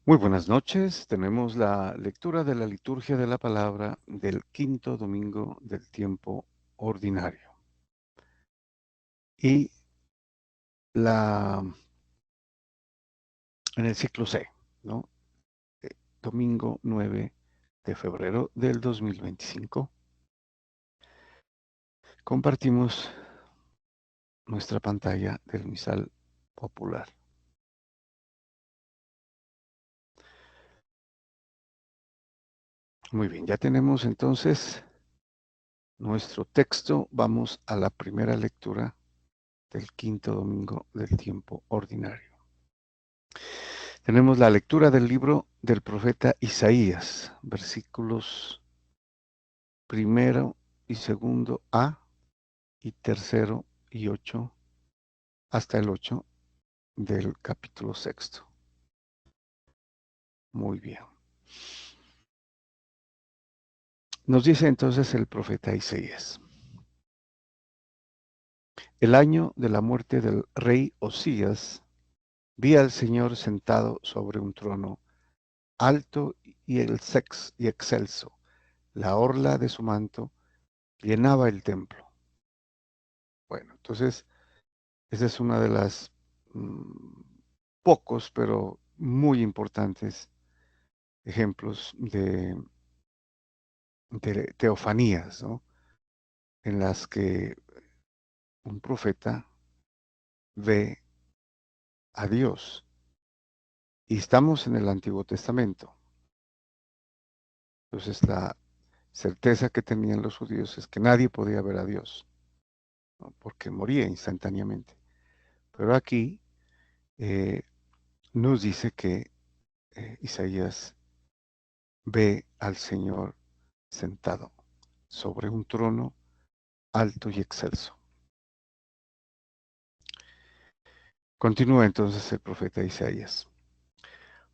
Muy buenas noches. Tenemos la lectura de la liturgia de la palabra del quinto domingo del tiempo ordinario. Y la en el ciclo C, ¿no? Domingo 9 de febrero del 2025. Compartimos nuestra pantalla del misal popular. Muy bien, ya tenemos entonces nuestro texto. Vamos a la primera lectura del quinto domingo del tiempo ordinario. Tenemos la lectura del libro del profeta Isaías, versículos primero y segundo A y tercero y 8 hasta el 8 del capítulo sexto. Muy bien. Nos dice entonces el profeta Isaías: el año de la muerte del rey Osías, vi al Señor sentado sobre un trono alto y excelso. La orla de su manto llenaba el templo. Bueno, entonces esa es una de las pocos, pero muy importantes ejemplos de teofanías, ¿no? En las que un profeta ve a Dios. Y estamos en el Antiguo Testamento. Entonces la certeza que tenían los judíos es que nadie podía ver a Dios, ¿no? Porque moría instantáneamente. Pero aquí eh, nos dice que Isaías ve al Señor sentado sobre un trono alto y excelso. Continúa entonces el profeta Isaías.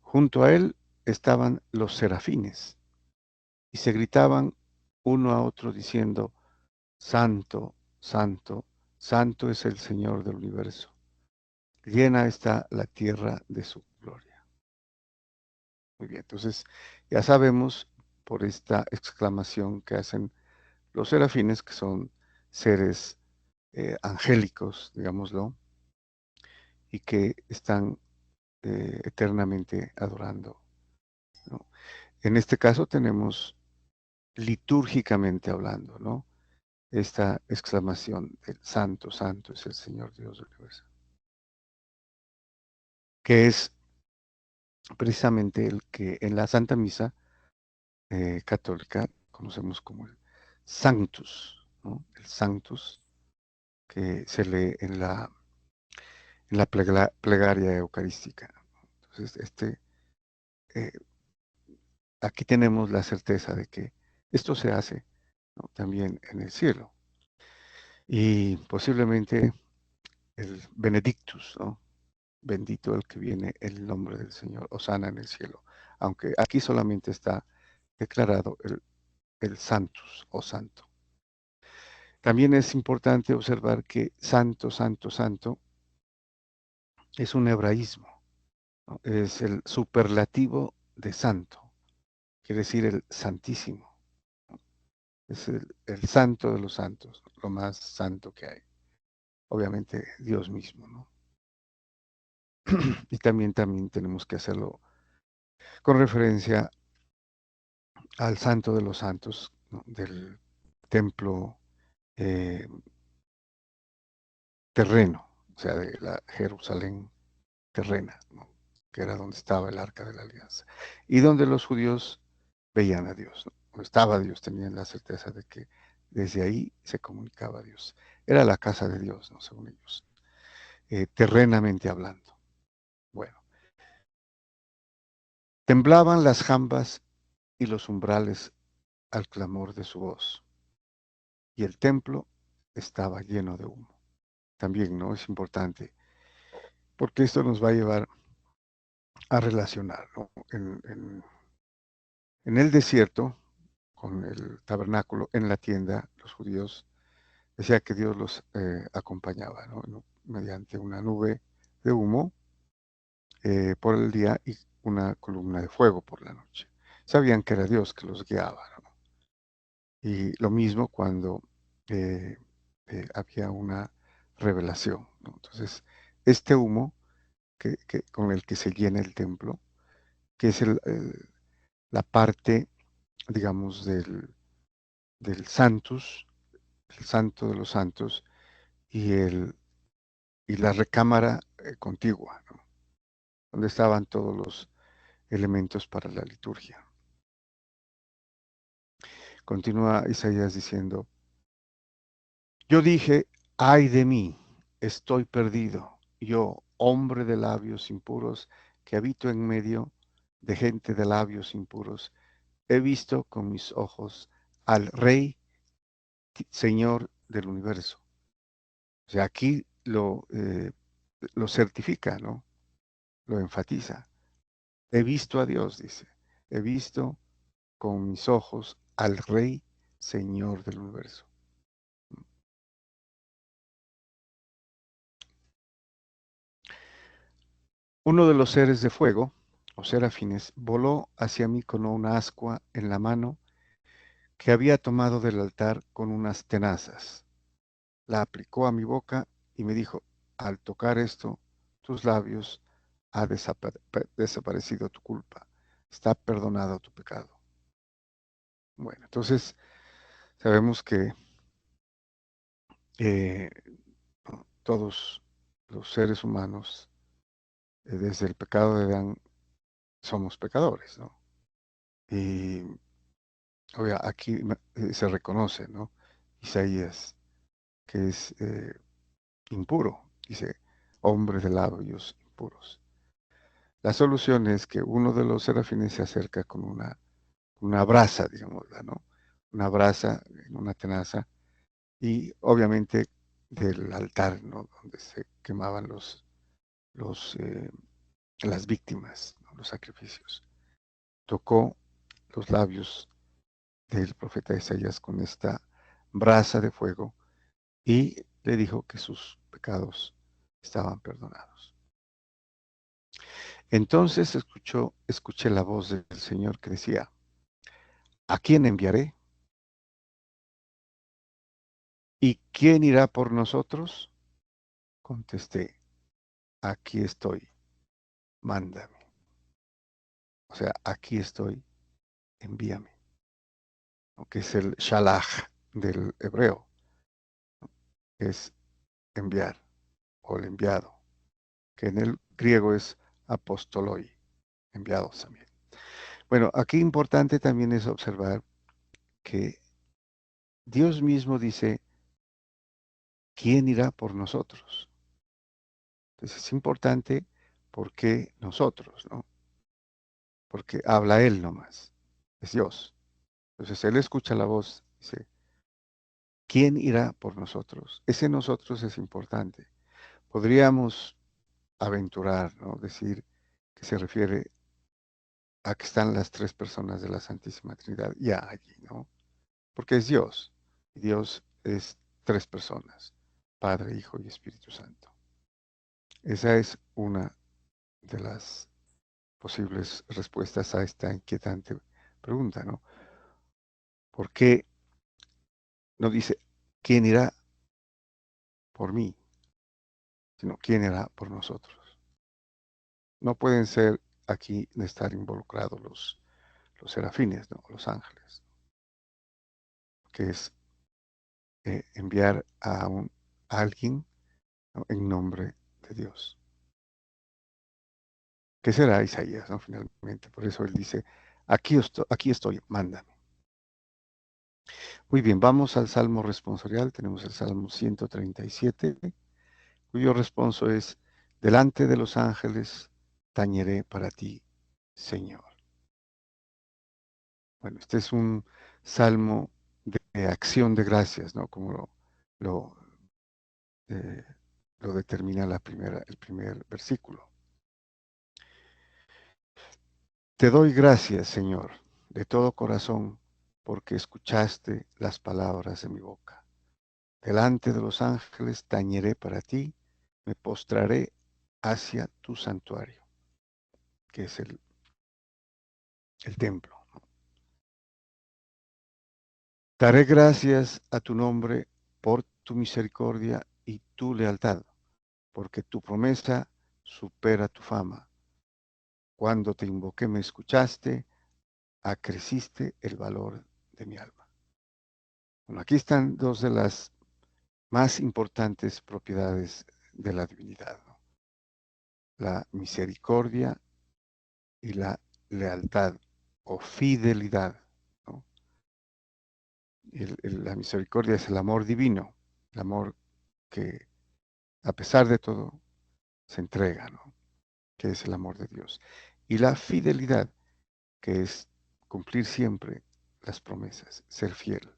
Junto a él estaban los serafines y se gritaban uno a otro diciendo: Santo, Santo, Santo es el Señor del universo. Llena está la tierra de su gloria. Muy bien, entonces ya sabemos por esta exclamación que hacen los serafines, que son seres angélicos, digámoslo, y que están eternamente adorando, ¿no? En este caso tenemos litúrgicamente hablando, ¿no? Esta exclamación del Santo, Santo es el Señor Dios del universo, que es precisamente el que en la Santa Misa católica conocemos como el Sanctus, ¿no? El Sanctus que se lee en la plegaria eucarística. Entonces, eh, aquí tenemos la certeza de que esto se hace, ¿no? También en el cielo. Y posiblemente el Benedictus, ¿no? Bendito el que viene en el nombre del Señor, Hosana en el cielo. Aunque aquí solamente está declarado el Santus o Santo. También es importante observar que Santo, Santo, Santo es un hebraísmo, ¿no? Es el superlativo de santo, quiere decir el santísimo, ¿no? Es el santo de los santos, lo más santo que hay. Obviamente Dios mismo, ¿no? Y también tenemos que hacerlo con referencia al santo de los santos, ¿no? Del templo eh, terreno, o sea, de la Jerusalén terrena, ¿no? Que era donde estaba el arca de la alianza, y donde los judíos veían a Dios, ¿no? Donde estaba Dios, tenían la certeza de que desde ahí se comunicaba a Dios. Era la casa de Dios, ¿no? Según ellos, terrenamente hablando. Bueno, temblaban las jambas y los umbrales al clamor de su voz, y el templo estaba lleno de humo. También, ¿no? Es importante, porque esto nos va a llevar a relacionar, ¿no? En el desierto, con el tabernáculo en la tienda, los judíos decía que Dios los acompañaba, ¿no? Mediante una nube de humo por el día, y una columna de fuego por la noche. Sabían que era Dios que los guiaba, ¿no? Y lo mismo cuando eh, había una revelación, ¿no? Entonces, este humo con el que se llena el templo, que es la parte, digamos, del Santus, el Santo de los Santos, y, y la recámara contigua, ¿no? Donde estaban todos los elementos para la liturgia. Continúa Isaías diciendo, yo dije, ay de mí, estoy perdido, yo, hombre de labios impuros, que habito en medio de gente de labios impuros, he visto con mis ojos al Rey, Señor del universo. O sea, aquí lo certifica, ¿no? Lo enfatiza. He visto a Dios, dice. He visto con mis ojos al Rey, Señor del universo. Uno de los seres de fuego, o serafines, voló hacia mí con una ascua en la mano que había tomado del altar con unas tenazas. La aplicó a mi boca y me dijo, al tocar esto, tus labios ha desaparecido tu culpa, está perdonado tu pecado. Bueno, entonces sabemos que eh, todos los seres humanos, desde el pecado de Adán, somos pecadores, ¿no? Y aquí se reconoce, ¿no? Isaías, que es impuro, dice, hombre de labios impuros. La solución es que uno de los serafines se acerca con una brasa, digamos, ¿no? Una brasa en una tenaza y obviamente del altar, ¿no? Donde se quemaban los, eh, las víctimas, ¿no? Los sacrificios. Tocó los labios del profeta Isaías con esta brasa de fuego y le dijo que sus pecados estaban perdonados. Entonces escuché la voz del Señor que decía, ¿a quién enviaré? ¿Y quién irá por nosotros? Contesté, aquí estoy, mándame. O sea, aquí estoy, envíame. ¿No? Que es el shalach del hebreo, es enviar o el enviado, que en el griego es apostoloi, enviados también. Bueno, aquí importante también es observar que Dios mismo dice, ¿quién irá por nosotros? Entonces es importante porque nosotros, ¿no? Porque habla Él nomás, es Dios. Entonces Él escucha la voz, dice, ¿quién irá por nosotros? Ese nosotros es importante. Podríamos aventurar, ¿no? Decir que se refiere a que están las tres personas de la Santísima Trinidad ya allí, ¿no? Porque es Dios. Y Dios es tres personas, Padre, Hijo y Espíritu Santo. Esa es una de las posibles respuestas a esta inquietante pregunta, ¿no? ¿Por qué no dice quién irá por mí, sino quién irá por nosotros? No pueden ser aquí de estar involucrados los serafines, ¿no? Los ángeles, que es enviar a alguien, ¿no? En nombre de Dios. ¿Qué será Isaías, ¿no? Finalmente, por eso él dice, aquí estoy, mándame. Muy bien, vamos al Salmo responsorial. Tenemos el Salmo 137, cuyo responso es, delante de los ángeles tañeré para ti, Señor. Bueno, este es un salmo de acción de gracias, ¿no? Como lo, eh, lo determina el primer versículo. Te doy gracias, Señor, de todo corazón, porque escuchaste las palabras de mi boca. Delante de los ángeles tañeré para ti, me postraré hacia tu santuario, que es el templo. Daré gracias a tu nombre por tu misericordia y tu lealtad, porque tu promesa supera tu fama. Cuando te invoqué me escuchaste, acreciste el valor de mi alma. Bueno, aquí están dos de las más importantes propiedades de la divinidad, ¿no? La misericordia y la lealtad o fidelidad, ¿no? La misericordia es el amor divino, el amor que a pesar de todo se entrega, ¿no? Que es el amor de Dios. Y la fidelidad, que es cumplir siempre las promesas, ser fiel.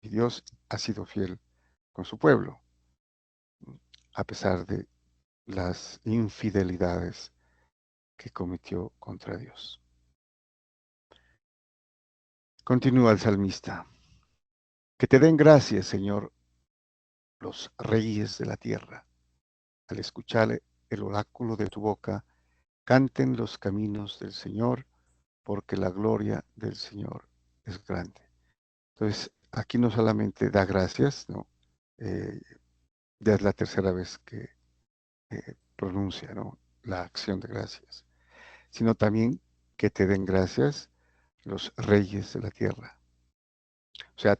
Y Dios ha sido fiel con su pueblo, a pesar de las infidelidades que cometió contra Dios. Continúa el salmista. Que te den gracias, Señor, los reyes de la tierra. Al escuchar el oráculo de tu boca, canten los caminos del Señor, porque la gloria del Señor es grande. Entonces, aquí no solamente da gracias, ¿no? Eh, ya es la tercera vez que pronuncia, ¿no? La acción de gracias, sino también que te den gracias los reyes de la tierra. O sea,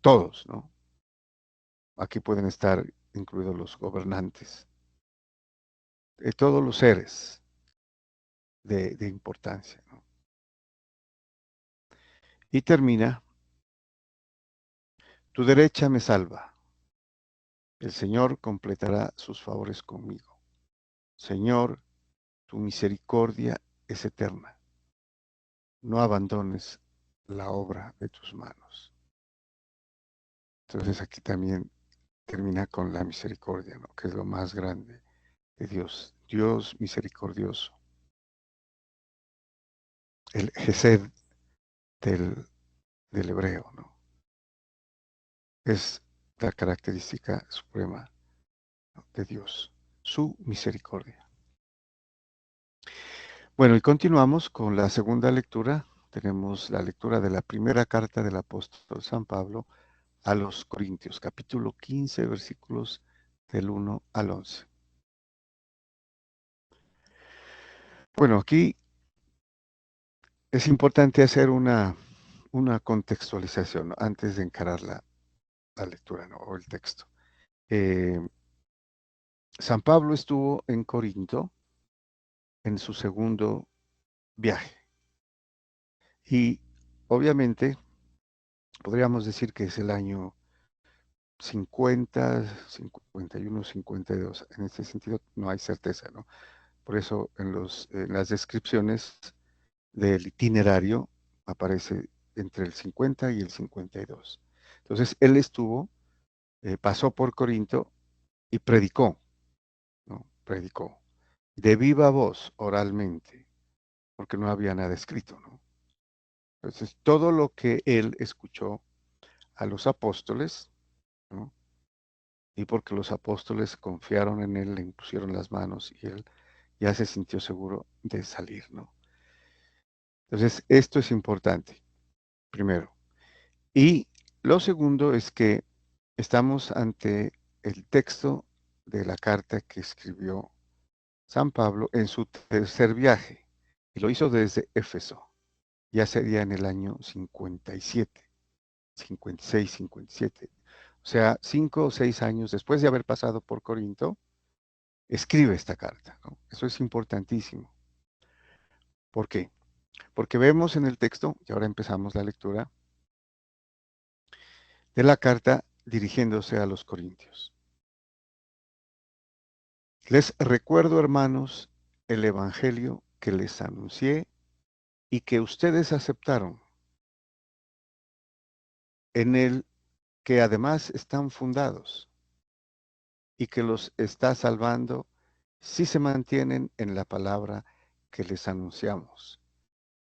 todos, ¿no? Aquí pueden estar incluidos los gobernantes, todos los seres de importancia, ¿no? Y termina, tu derecha me salva, el Señor completará sus favores conmigo. Señor, tu misericordia es eterna, no abandones la obra de tus manos. Entonces aquí también termina con la misericordia, ¿no? Que es lo más grande de Dios. Dios misericordioso. El Gesed del, del hebreo, ¿no? Es la característica suprema, ¿no? De Dios, su misericordia. Bueno, y continuamos con la segunda lectura. Tenemos la lectura de la primera carta del apóstol San Pablo a los Corintios, capítulo 15, versículos del 1 al 11. Bueno, aquí es importante hacer una contextualización, ¿no? Antes de encarar la lectura, ¿no? O el texto. Eh, San Pablo estuvo en Corinto en su segundo viaje y obviamente podríamos decir que es el año 50, 51, 52. En este sentido no hay certeza, ¿no? Por eso en las descripciones del itinerario aparece entre el 50 y el 52. Entonces, él estuvo, pasó por Corinto y predicó, ¿no? Predicó de viva voz, oralmente, porque no había nada escrito, ¿no? Entonces, todo lo que él escuchó a los apóstoles, ¿no? Y porque los apóstoles confiaron en él, le impusieron las manos y él ya se sintió seguro de salir, ¿no? Entonces, esto es importante, primero. Y lo segundo es que estamos ante el texto de la carta que escribió San Pablo en su tercer viaje, y lo hizo desde Éfeso. Ya sería en el año 57, 56, 57. O sea, 5 o 6 años después de haber pasado por Corinto, escribe esta carta, ¿no? Eso es importantísimo. ¿Por qué? Porque vemos en el texto, y ahora empezamos la lectura, de la carta dirigiéndose a los corintios. Les recuerdo, hermanos, el evangelio que les anuncié y que ustedes aceptaron, en el que además están fundados y que los está salvando si se mantienen en la palabra que les anunciamos.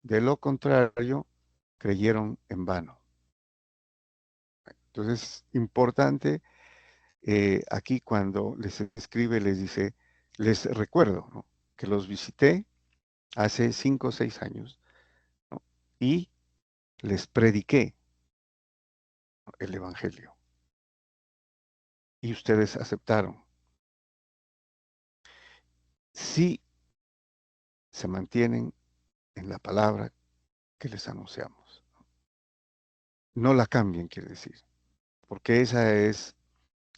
De lo contrario, creyeron en vano. Entonces, importante, aquí cuando les escribe, les dice, les recuerdo, ¿no? Que los visité hace 5 o 6 años. y les prediqué el Evangelio. Y ustedes aceptaron. Si se mantienen en la palabra que les anunciamos. No la cambien, quiere decir, porque esa es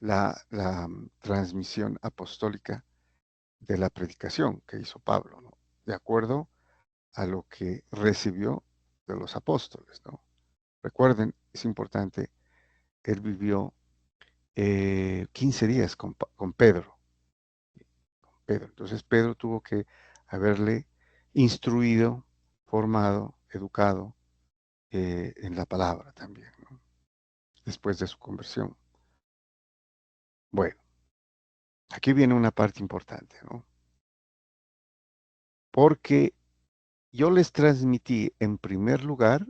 la transmisión apostólica de la predicación que hizo Pablo, ¿no? De acuerdo a lo que recibió de los apóstoles, ¿no? Recuerden, es importante, él vivió 15 días con Pedro. Entonces Pedro tuvo que haberle instruido, formado, educado en la palabra también, ¿no? Después de su conversión. Bueno, aquí viene una parte importante, ¿no? Porque yo les transmití en primer lugar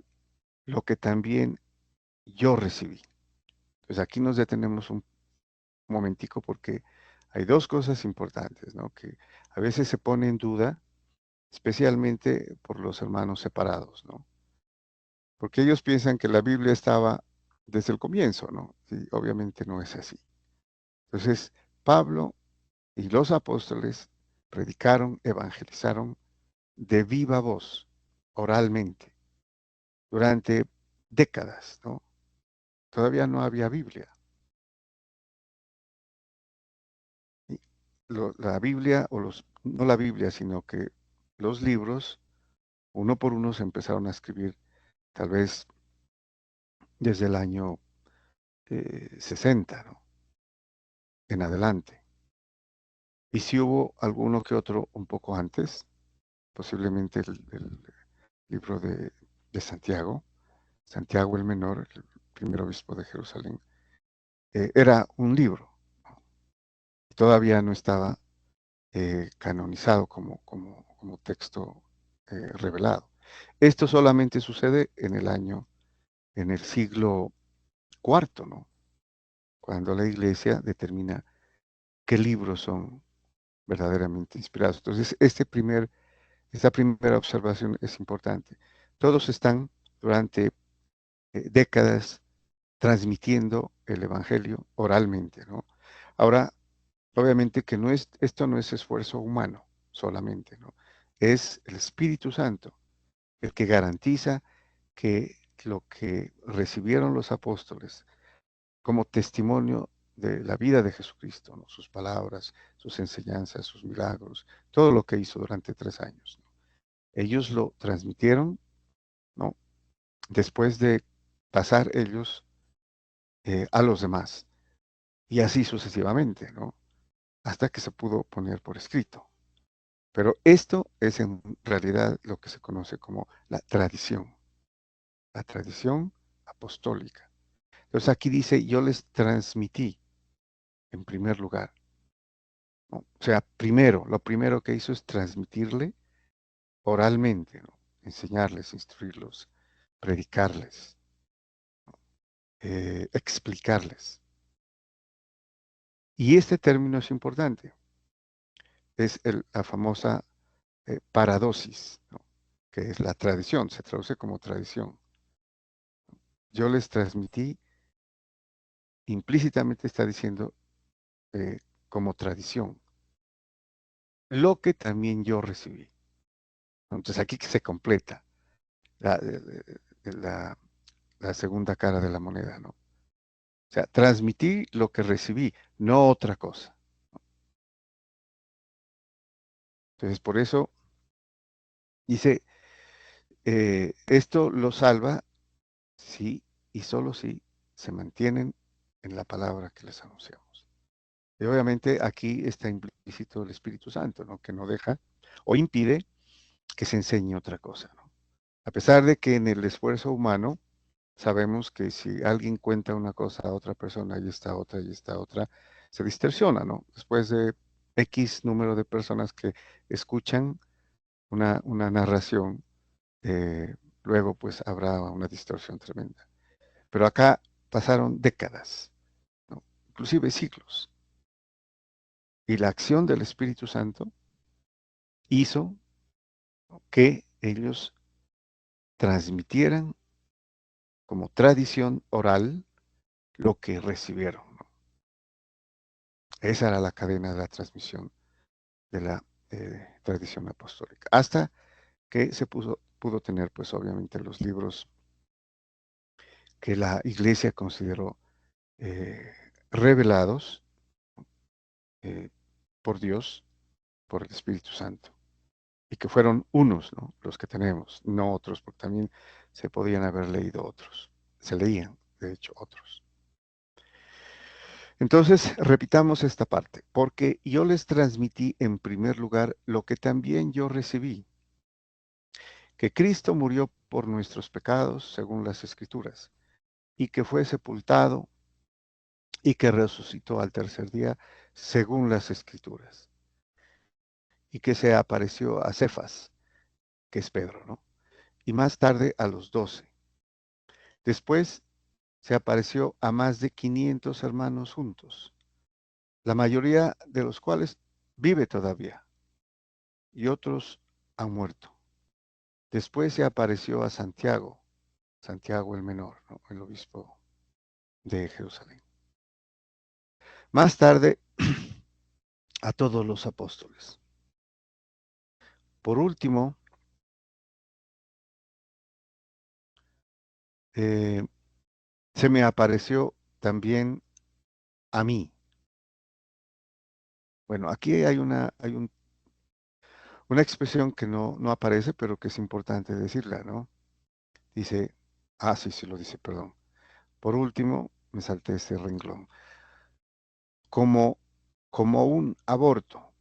lo que también yo recibí. Pues aquí nos detenemos un momentico porque hay dos cosas importantes, ¿no? Que a veces se pone en duda, especialmente por los hermanos separados, ¿no? Porque ellos piensan que la Biblia estaba desde el comienzo, ¿no? Y obviamente no es así. Entonces, Pablo y los apóstoles predicaron, evangelizaron de viva voz, oralmente, durante décadas, ¿no? Todavía no había Biblia. Y la Biblia, no la Biblia, sino que los libros, uno por uno, se empezaron a escribir tal vez desde el año 60, ¿no? En adelante. Y si hubo alguno que otro un poco antes, posiblemente el libro de Santiago, Santiago el Menor, el primer obispo de Jerusalén, era un libro, ¿no? Todavía no estaba canonizado como texto revelado. Esto solamente sucede en el siglo cuarto, ¿no? Cuando la iglesia determina qué libros son verdaderamente inspirados. Entonces, esta primera observación es importante. Todos están durante décadas transmitiendo el Evangelio oralmente, ¿no? Ahora, obviamente que esto no es esfuerzo humano solamente, ¿no? Es el Espíritu Santo el que garantiza que lo que recibieron los apóstoles como testimonio de la vida de Jesucristo, ¿no? Sus palabras, sus enseñanzas, sus milagros, todo lo que hizo durante 3 años, ¿no? Ellos lo transmitieron, ¿no? Después de pasar ellos a los demás, y así sucesivamente, ¿no? Hasta que se pudo poner por escrito. Pero esto es en realidad lo que se conoce como la tradición apostólica. Entonces aquí dice, yo les transmití en primer lugar, ¿no? O sea, lo primero que hizo es transmitirle oralmente, ¿no? Enseñarles, instruirlos, predicarles, explicarles. Y este término es importante, es la famosa paradosis, ¿no? Que es la tradición, se traduce como tradición. Yo les transmití, implícitamente está diciendo como tradición, lo que también yo recibí. Entonces aquí se completa la, la- la segunda cara de la moneda, ¿no? O sea, transmití lo que recibí, no otra cosa. Entonces, por eso dice, esto lo salva si y solo si se mantienen en la palabra que les anunciamos. Y obviamente aquí está implícito el Espíritu Santo, ¿no? Que no deja o impide que se enseñe otra cosa, ¿no? A pesar de que en el esfuerzo humano sabemos que si alguien cuenta una cosa a otra persona y está otra, se distorsiona, ¿no? Después de X número de personas que escuchan una narración, eh, luego pues habrá una distorsión tremenda. Pero acá pasaron décadas, ¿no? Inclusive siglos, y la acción del Espíritu Santo hizo que ellos transmitieran como tradición oral lo que recibieron, ¿no? Esa era la cadena de la transmisión de la tradición apostólica. Hasta que se pudo tener, pues obviamente, los libros que la iglesia consideró eh, revelados eh, por Dios, por el Espíritu Santo, y que fueron unos, ¿no? Los que tenemos, no otros, porque también se podían haber leído otros, se leían, de hecho, otros. Entonces, repitamos esta parte, porque yo les transmití en primer lugar lo que también yo recibí, que Cristo murió por nuestros pecados, según las Escrituras, y que fue sepultado y que resucitó al tercer día, según las Escrituras, y que se apareció a Cefas, que es Pedro, ¿no? Y más tarde a los 12. Después se apareció a más de 500 hermanos juntos, la mayoría de los cuales vive todavía, y otros han muerto. Después se apareció a Santiago, Santiago el menor, ¿no? El obispo de Jerusalén. Más tarde a todos los apóstoles. Por último, eh, se me apareció también a mí. Bueno, aquí una expresión que no aparece, pero que es importante decirla, ¿no? Dice, sí, lo dice, perdón. Por último, me salté este renglón. Como, como un aborto,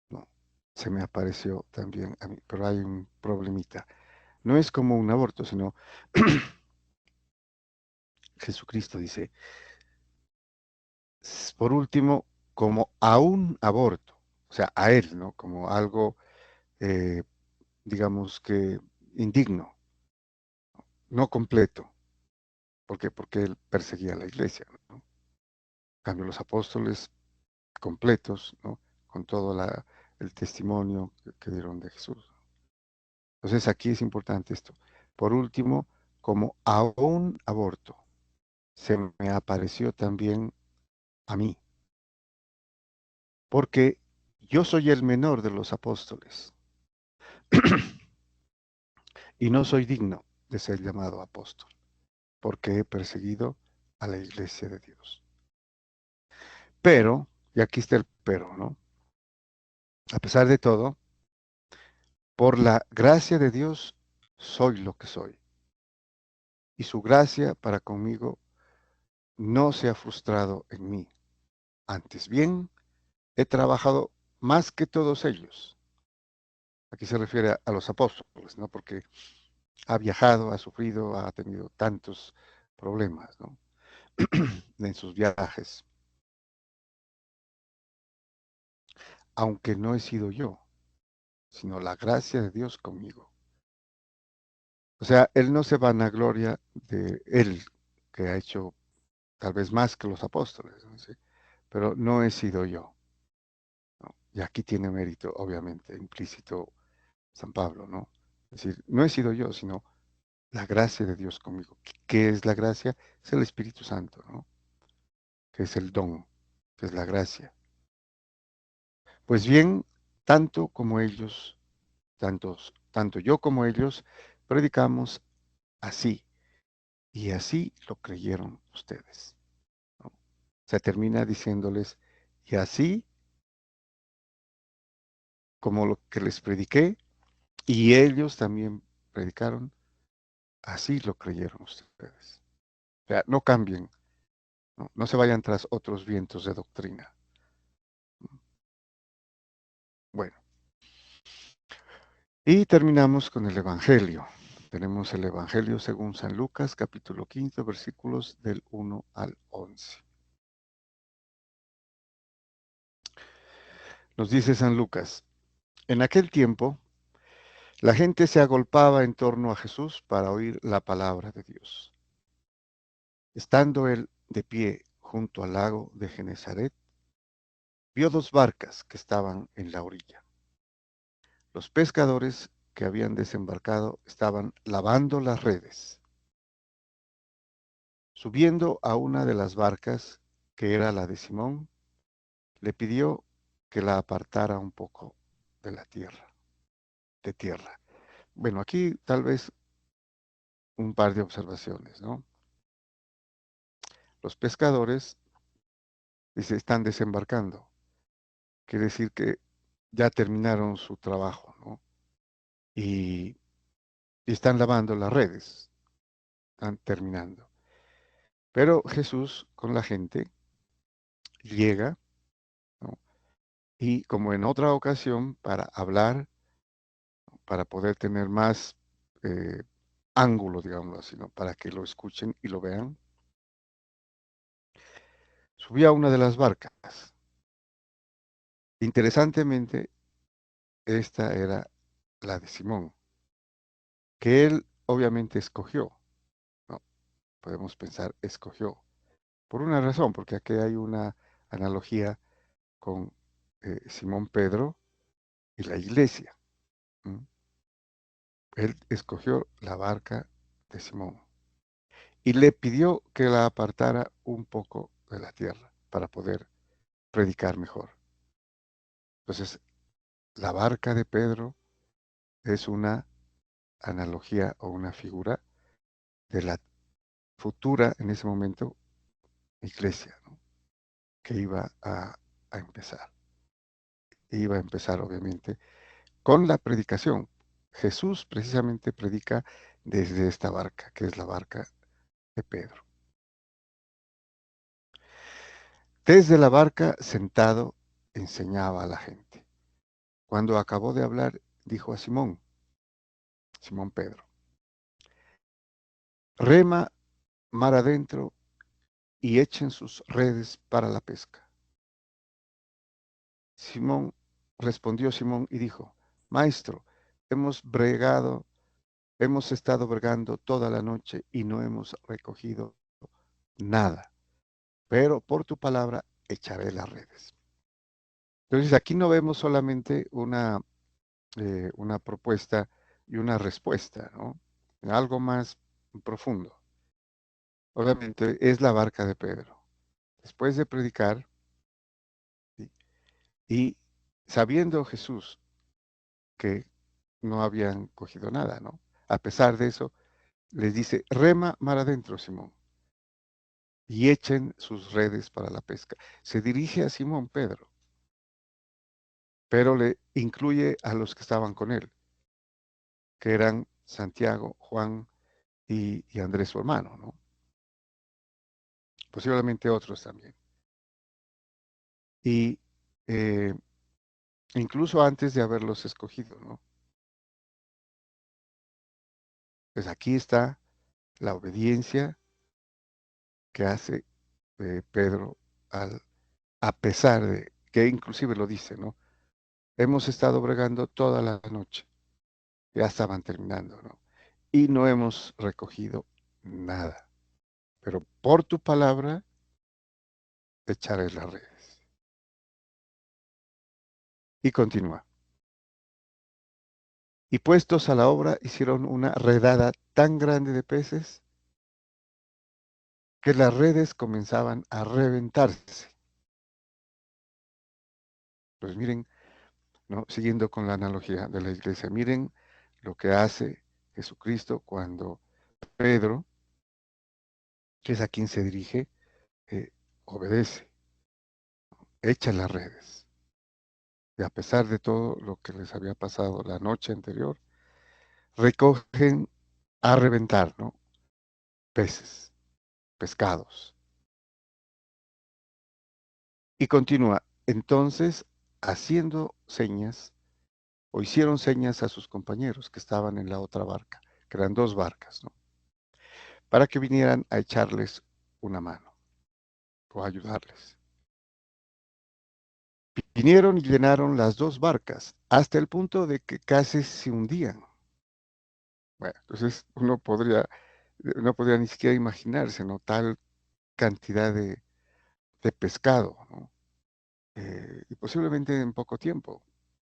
¿no? Se me apareció también a mí, pero hay un problemita. No es como un aborto, sino Jesucristo dice, por último, como a un aborto, o sea, a él, ¿no? Como algo, eh, digamos que indigno, no completo. ¿Por qué? Porque él perseguía a la iglesia, ¿no? En cambio, los apóstoles completos, ¿no? Con todo el testimonio que dieron de Jesús. Entonces aquí es importante esto. Por último, como a un aborto, se me apareció también a mí, porque yo soy el menor de los apóstoles y no soy digno de ser llamado apóstol, porque he perseguido a la iglesia de Dios. Pero, y aquí está el pero, ¿no? A pesar de todo, por la gracia de Dios soy lo que soy. Y su gracia para conmigo no se ha frustrado en mí. Antes bien, he trabajado más que todos ellos. Aquí se refiere a los apóstoles, ¿no? Porque ha viajado, ha sufrido, ha tenido tantos problemas, ¿no? En sus viajes. Aunque no he sido yo, sino la gracia de Dios conmigo. O sea, él no se vanagloria de él, que ha hecho tal vez más que los apóstoles, ¿no? ¿Sí? Pero no he sido yo, ¿no? Y aquí tiene mérito, obviamente, implícito San Pablo, ¿no? Es decir, no he sido yo, sino la gracia de Dios conmigo. ¿Qué es la gracia? Es el Espíritu Santo, ¿no? Que es el don, que es la gracia. Pues bien, tanto como ellos, tanto yo como ellos, predicamos así, y así lo creyeron ustedes, ¿no? Se termina diciéndoles, y así como lo que les prediqué, y ellos también predicaron, así lo creyeron ustedes. O sea, no cambien, no se vayan tras otros vientos de doctrina. Bueno, y terminamos con el Evangelio. Tenemos el Evangelio según San Lucas, capítulo 15, versículos del 1 al 11. Nos dice San Lucas, en aquel tiempo, la gente se agolpaba en torno a Jesús para oír la palabra de Dios. Estando él de pie junto al lago de Genezaret, vio dos barcas que estaban en la orilla. Los pescadores que habían desembarcado estaban lavando las redes. Subiendo a una de las barcas, que era la de Simón, le pidió que la apartara un poco de la tierra, de tierra. Bueno, aquí tal vez un par de observaciones, ¿no? Los pescadores, dice, están desembarcando. Quiere decir que ya terminaron su trabajo, ¿no? Y, y están lavando las redes, están terminando. Pero Jesús con la gente llega, ¿no? Y como en otra ocasión, para hablar, para poder tener más eh, ángulo, digámoslo así, ¿no? Para que lo escuchen y lo vean, subí a una de las barcas. Interesantemente, esta era la de Simón, que él obviamente escogió, ¿no? Podemos pensar, escogió, por una razón, porque aquí hay una analogía con Simón Pedro y la iglesia. ¿M? Él escogió la barca de Simón y le pidió que la apartara un poco de la tierra para poder predicar mejor. Entonces, la barca de Pedro es una analogía o una figura de la futura, en ese momento, iglesia, ¿no? Que a empezar. Iba a empezar, obviamente, con la predicación. Jesús precisamente predica desde esta barca, que es la barca de Pedro. Desde la barca, sentado, enseñaba a la gente. Cuando acabó de hablar, dijo a Simón, Simón Pedro, rema mar adentro y echen sus redes para la pesca. Simón respondió Simón y dijo, Maestro, hemos estado bregando toda la noche y no hemos recogido nada, pero por tu palabra echaré las redes. Entonces aquí no vemos solamente una propuesta y una respuesta, ¿no? Algo más profundo. Obviamente es la barca de Pedro. Después de predicar, ¿sí? Y sabiendo Jesús que no habían cogido nada, ¿no? A pesar de eso, les dice, rema mar adentro, Simón, y echen sus redes para la pesca. Se dirige a Simón Pedro, pero le incluye a los que estaban con él, que eran Santiago, Juan y Andrés, su hermano, ¿no? Posiblemente otros también. Y eh, incluso antes de haberlos escogido, ¿no? Pues aquí está la obediencia que hace Pedro a pesar de que inclusive lo dice, ¿no? Hemos estado bregando toda la noche, ya estaban terminando, ¿no? Y no hemos recogido nada, pero por tu palabra echaré las redes. Y continúa. Y puestos a la obra, hicieron una redada tan grande de peces que las redes comenzaban a reventarse. Pues miren, ¿no? Siguiendo con la analogía de la iglesia, miren lo que hace Jesucristo cuando Pedro, que es a quien se dirige, obedece, echa las redes. Y a pesar de todo lo que les había pasado la noche anterior, recogen a reventar, ¿no? Peces, pescados. Y continúa, entonces, haciendo señas, o hicieron señas a sus compañeros que estaban en la otra barca, que eran dos barcas, ¿no? Para que vinieran a echarles una mano o ayudarles. Vinieron y llenaron las dos barcas hasta el punto de que casi se hundían. Bueno, entonces no podría ni siquiera imaginarse, ¿no? Tal cantidad de pescado, ¿no? Y posiblemente en poco tiempo,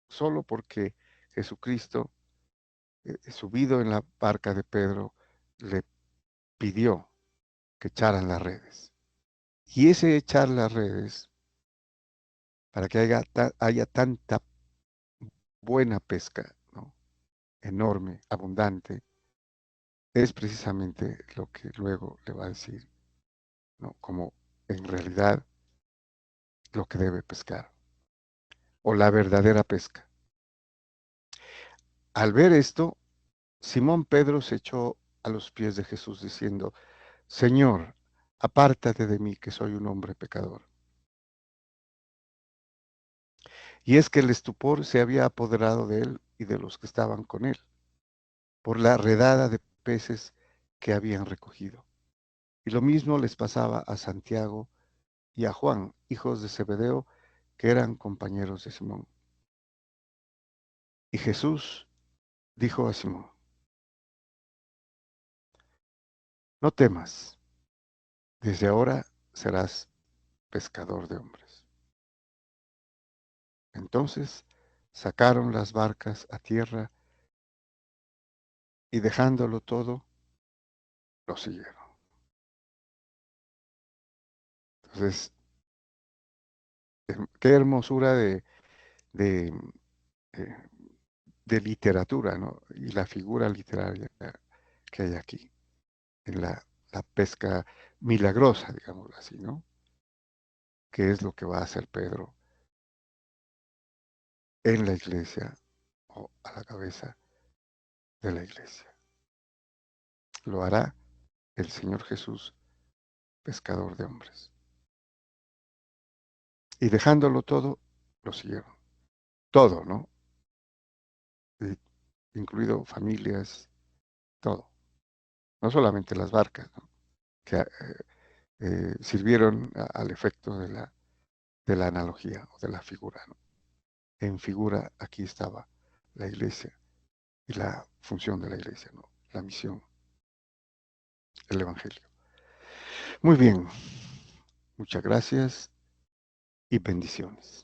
solo porque Jesucristo subido en la barca de Pedro, le pidió que echaran las redes. Y ese echar las redes, para que haya tanta buena pesca, ¿no? Enorme, abundante, es precisamente lo que luego le va a decir, ¿no? Como en realidad lo que debe pescar, o la verdadera pesca. Al ver esto, Simón Pedro se echó a los pies de Jesús diciendo, Señor, apártate de mí que soy un hombre pecador. Y es que el estupor se había apoderado de él y de los que estaban con él, por la redada de peces que habían recogido. Y lo mismo les pasaba a Santiago y a Juan, hijos de Zebedeo, que eran compañeros de Simón. Y Jesús dijo a Simón, no temas, desde ahora serás pescador de hombres. Entonces sacaron las barcas a tierra y dejándolo todo, lo siguieron. Entonces, qué hermosura de, eh, de literatura, ¿no? Y la figura literaria que hay aquí, en la pesca milagrosa, digámoslo así, ¿no? Que es lo que va a hacer Pedro en la iglesia o a la cabeza de la iglesia. Lo hará el Señor Jesús, pescador de hombres. Y dejándolo todo, lo siguieron. Todo, ¿no? Y incluido familias, todo. No solamente las barcas, ¿no? Que sirvieron al efecto de la analogía o de la figura, ¿no? En figura aquí estaba la iglesia y la función de la iglesia, ¿no? La misión, el evangelio. Muy bien, muchas gracias y bendiciones.